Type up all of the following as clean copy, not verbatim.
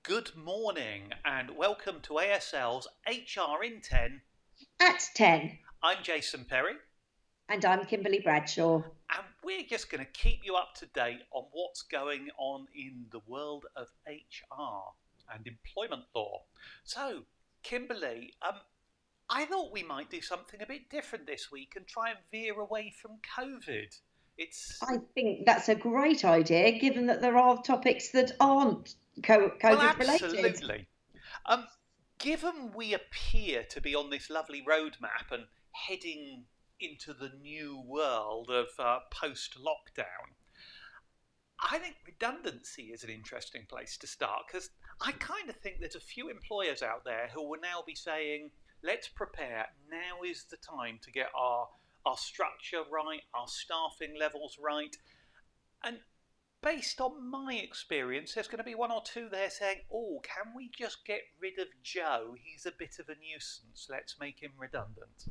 Good morning and welcome to ASL's HR in 10. At 10. I'm Jason Perry And I'm Kimberly Bradshaw. and we're just going to keep you up to date on what's going on in the world of HR and employment law. So, Kimberly, I thought we might do something a bit different this week and try and veer away from COVID. It's I think that's a great idea, given that there are topics that aren't Well, COVID related. absolutely. Um, Given we appear to be on this lovely roadmap and heading into the new world of post-lockdown, I think redundancy is an interesting place to start because I kind of think there's a few employers out there who will now be saying, let's prepare. Now is the time to get our structure right, our staffing levels right. And based on my experience, there's going to be one or two there saying, oh, can we just get rid of Joe? He's a bit of a nuisance. Let's make him redundant.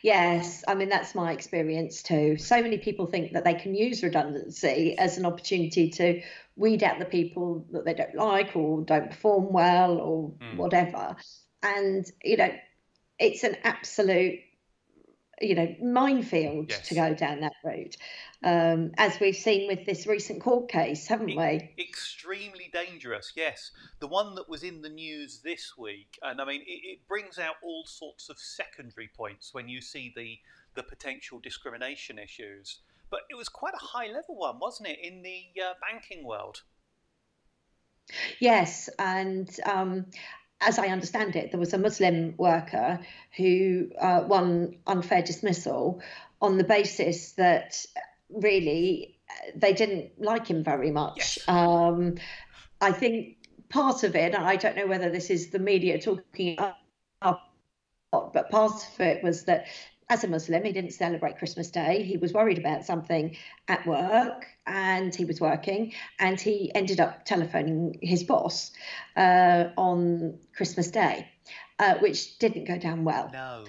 Yes, I mean, that's my experience too. So many people think that they can use redundancy as an opportunity to weed out the people that they don't like or don't perform well or whatever. And, it's an absolute minefield to Yes. go down that route, as we've seen with this recent court case, haven't we? Extremely dangerous, yes. The one that was in the news this week, and I mean, it brings out all sorts of secondary points when you see the potential discrimination issues. But it was quite a high level one, wasn't it, in the banking world? Yes, and as I understand it, there was a Muslim worker who won unfair dismissal on the basis that really they didn't like him very much. Yes. I think part of it, and I don't know whether this is the media talking up, but part of it was that as a Muslim, he didn't celebrate Christmas Day. He was worried about something at work and he was working, and he ended up telephoning his boss on Christmas Day, which didn't go down well. No.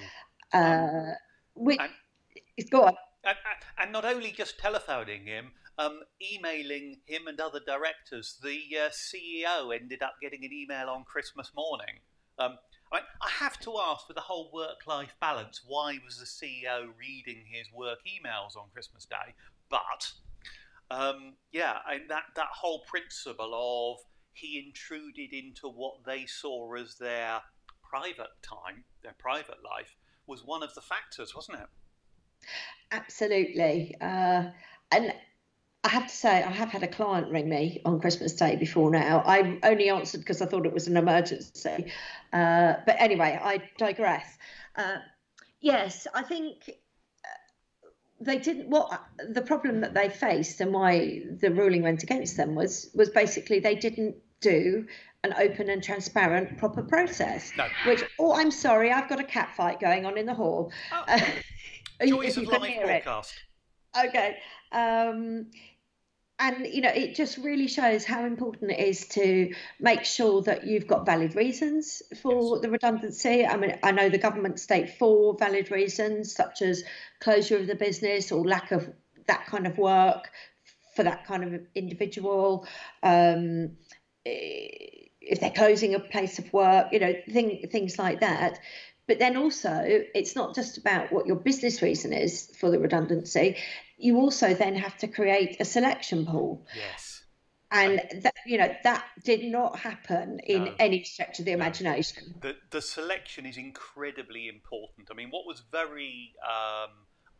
Which And is go on. and not only just telephoning him, emailing him and other directors. The CEO ended up getting an email on Christmas morning. I have to ask, for the whole work-life balance, why was the CEO reading his work emails on Christmas Day? But that whole principle of he intruded into what they saw as their private time, their private life, was one of the factors, wasn't it? Absolutely. And I have to say, I have had a client ring me on Christmas Day before now. I only answered because I thought it was an emergency. But anyway, I digress. Uh, yes, I think they didn't. What the problem that they faced and why the ruling went against them was basically they didn't do an open and transparent proper process. No. Which, oh, I'm sorry, I've got a cat fight going on in the hall. Oh, If joys you of can live hear it. broadcast. Okay. Um, and it just really shows how important it is to make sure that you've got valid reasons Yes. for the redundancy. I mean, I know the government state 4 valid reasons, such as closure of the business or lack of that kind of work for that kind of individual. If they're closing a place of work, things like that. But then also, it's not just about what your business reason is for the redundancy. You also then have to create a selection pool. Yes. And that did not happen in No. any stretch of the No. imagination. The selection is incredibly important. I mean, what was very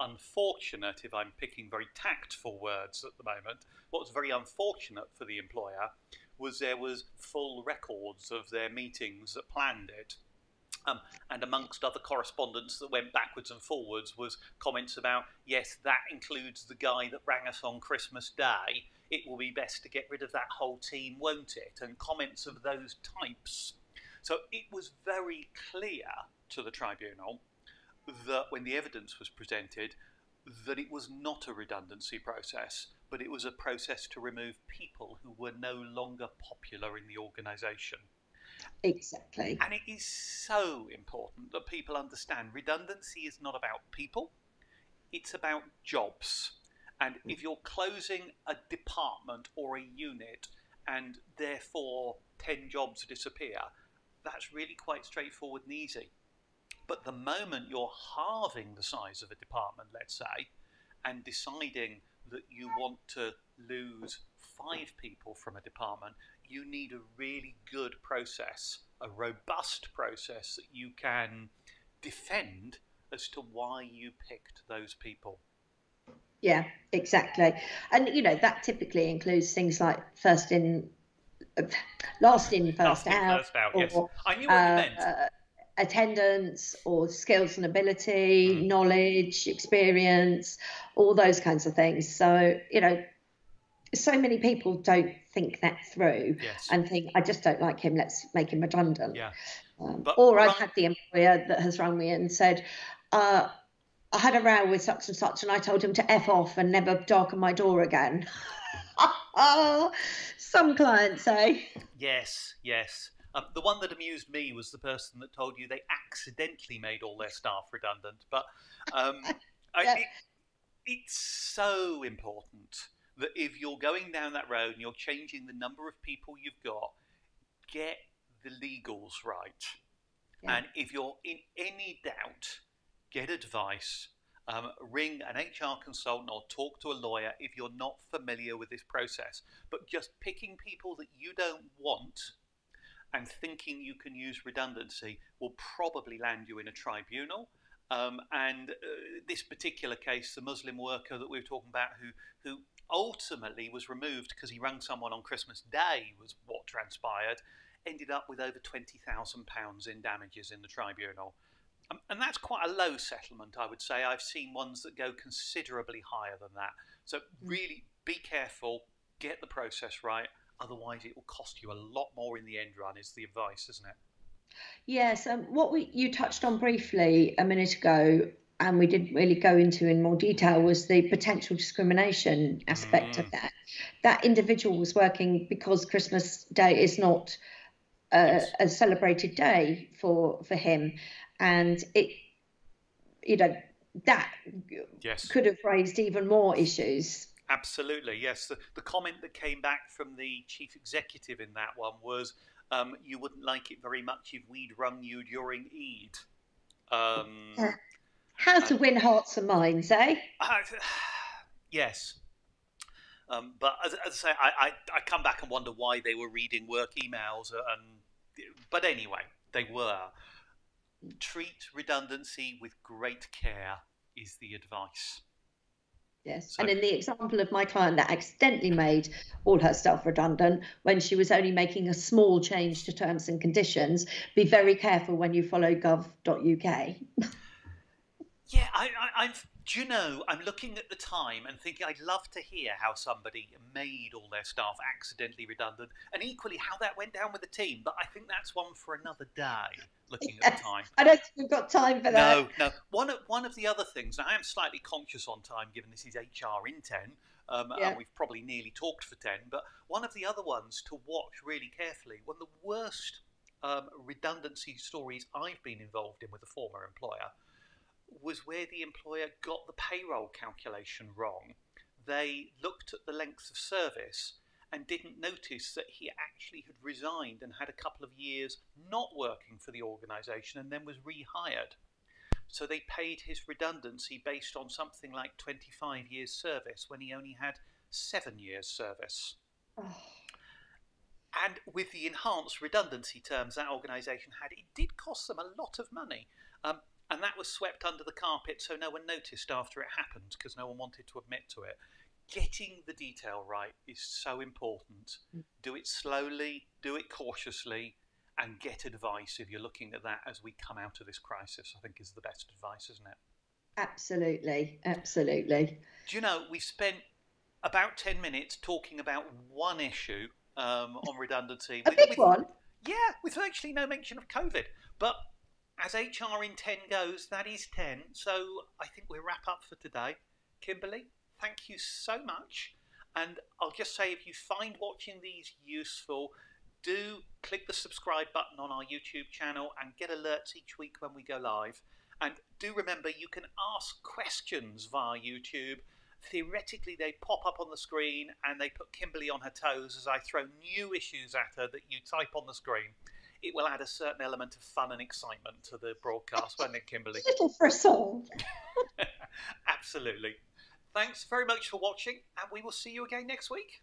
unfortunate, if I'm picking very tactful words at the moment, what was very unfortunate for the employer was there was full records of their meetings that planned it. And amongst other correspondence that went backwards and forwards was comments about, yes, that includes the guy that rang us on Christmas Day. It will be best to get rid of that whole team, won't it? And comments of those types. So it was very clear to the tribunal that when the evidence was presented, that it was not a redundancy process, but it was a process to remove people who were no longer popular in the organisation. Exactly. And it is so important that people understand redundancy is not about people, it's about jobs. And if you're closing a department or a unit and therefore 10 jobs disappear, that's really quite straightforward and easy. But the moment you're halving the size of a department, let's say, and deciding that you want to lose 5 people from a department, you need a really good process, a robust process that you can defend as to why you picked those people. Yeah, exactly. And that typically includes things like last in, first out, First out, yes. or I knew what you meant. attendance, or skills and ability, knowledge, experience, all those kinds of things. So, so many people don't think that through, and think, I just don't like him, let's make him redundant. Yeah. Or I've had the employer that has rung me and said, I had a row with such and such, and I told him to F off and never darken my door again. Some clients say. Yes. The one that amused me was the person that told you they accidentally made all their staff redundant. But it's so important that if you're going down that road and you're changing the number of people you've got, get the legals right. Yeah. And if you're in any doubt, get advice. Ring an HR consultant or talk to a lawyer if you're not familiar with this process. But just picking people that you don't want and thinking you can use redundancy will probably land you in a tribunal. This particular case, the Muslim worker that we were talking about, who ultimately was removed because he rang someone on Christmas Day, was what transpired, ended up with over £20,000 in damages in the tribunal. And that's quite a low settlement, I would say. I've seen ones that go considerably higher than that. So really be careful, get the process right, otherwise it will cost you a lot more in the end run, is the advice, isn't it? Yes, what you touched on briefly a minute ago, and we didn't really go into in more detail, was the potential discrimination aspect of that. That individual was working because Christmas Day is not a celebrated day for him, and that could have raised even more issues. Absolutely, yes. The comment that came back from the chief executive in that one was, you wouldn't like it very much if we'd rung you during Eid. How to win hearts and minds, eh? Yes. But as I say, I come back and wonder why they were reading work emails. But anyway, they were. Treat redundancy with great care is the advice. Yes, so, and in the example of my client that accidentally made all her staff redundant when she was only making a small change to terms and conditions, be very careful when you follow gov.uk. Yeah, I'm looking at the time and thinking I'd love to hear how somebody made all their staff accidentally redundant, and equally how that went down with the team. But I think that's one for another day, looking at the time. I don't think we've got time for that. No. One of the other things, and I am slightly conscious on time given this is HR in 10, and we've probably nearly talked for 10, but one of the other ones to watch really carefully, one of the worst redundancy stories I've been involved in with a former employer, was where the employer got the payroll calculation wrong. They looked at the length of service and didn't notice that he actually had resigned and had a couple of years not working for the organisation and then was rehired. So they paid his redundancy based on something like 25 years service when he only had 7 years service. Oh. And with the enhanced redundancy terms that organisation had, it did cost them a lot of money. And that was swept under the carpet, so no one noticed after it happened because no one wanted to admit to it. Getting the detail right is so important. Do it slowly, do it cautiously, and get advice if you're looking at that as we come out of this crisis, I think is the best advice, isn't it? Absolutely. Do you know, we spent about 10 minutes talking about one issue on redundancy. A big one? Yeah, with virtually no mention of COVID. But as HR in 10 goes, that is 10. So I think we'll wrap up for today. Kimberly, thank you so much. And I'll just say, if you find watching these useful, do click the subscribe button on our YouTube channel and get alerts each week when we go live. And do remember, you can ask questions via YouTube. theoretically they pop up on the screen and they put Kimberly on her toes as I throw new issues at her that you type on the screen. It will add a certain element of fun and excitement to the broadcast, won't it, Kimberly? Little for a song. Absolutely. Thanks very much for watching, and we will see you again next week.